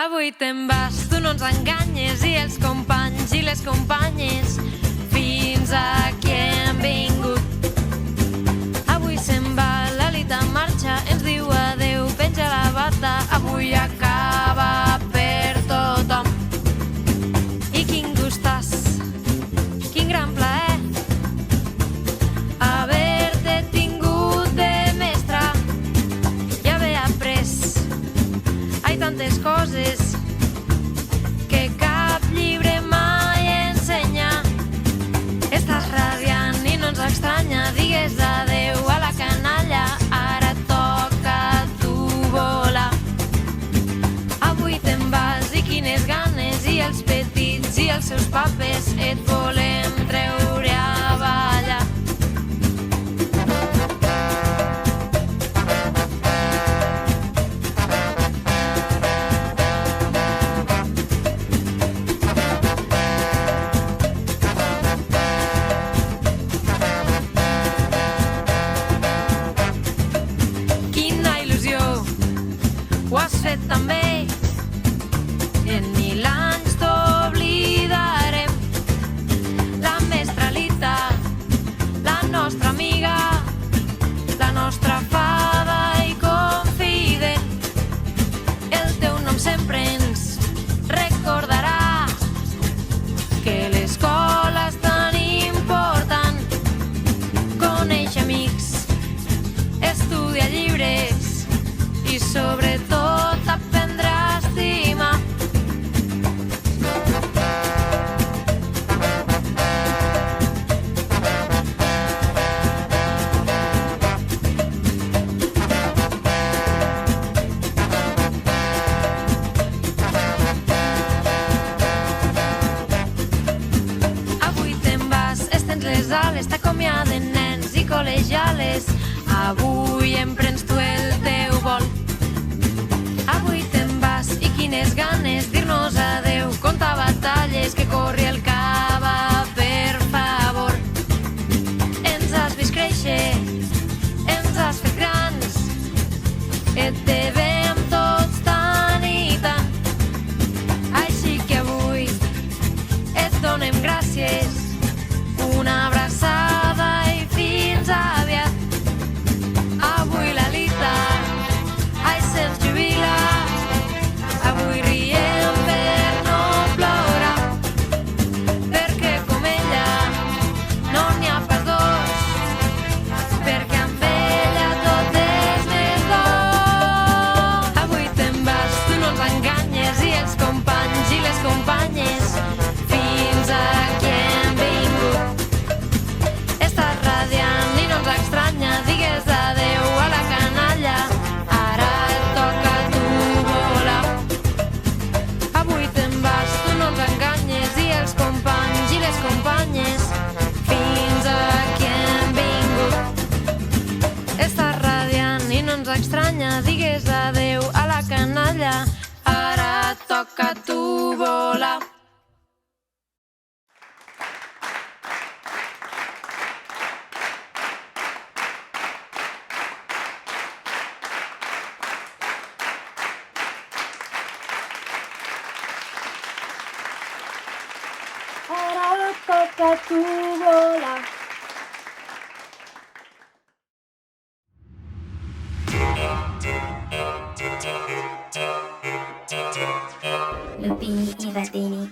Avui te'n vas, tu no ens enganyes, i els companys i les companyes fins aquí hem vingut. Avui se'n va, l'Elit en marxa, ens diu adeu, penja la bata, avui acaba per tothom. I quin gustàs, quin gran plaer haver-te tingut de mestra i haver après tantes coses que cap llibre mai ensenya. Estàs radiant i no ens estranya, digues adeu a la canalla, ara toca a tu volar. Avui te'n vas i quines ganes, i els petits i els seus papes et volem treure a ballar. Ho has fet tan bé, en 1000 anys t'oblidarem. La mestra Lita, la nostra amiga, la nostra fada i confident. El teu nom sempre ens recordarà, que l'escola és tan important. Coneix amics, estudia llibres i sobretot aprendre a estimar. Avui te'n vas, estens les ales, t'acomiaden nens i col·legiales. Avui emprens tu el teu vol. Avui te'n vas i quines ganes dir-nos adeu, contar batalles, que corri el cava, per favor. Ens has vist créixer, ens has fet grans, et devem tots tant i tant. Així que avui et donem gràcies, una abraçada i fins aviat. Avui la Lita se'ns jubila, avui riem per no plorar, perquè com ella no n'hi ha pas dos, perquè amb ella tot és més bo. Avui te'n vas, tu no ens enganyes, i els companys i les companyes fins aquí hem vingut. Estàs radiant i no ens estranya, digues adeu a la canalla, ara toca a tu volar. Avui te'n vas, tu no ens enganyes, i els companys i les companyes fins aquí hem vingut. Estàs radiant i no ens estranya, digues adeu a la canalla, ara toca a tu volar. Ara toca a tu volar. Lupini i Ratini.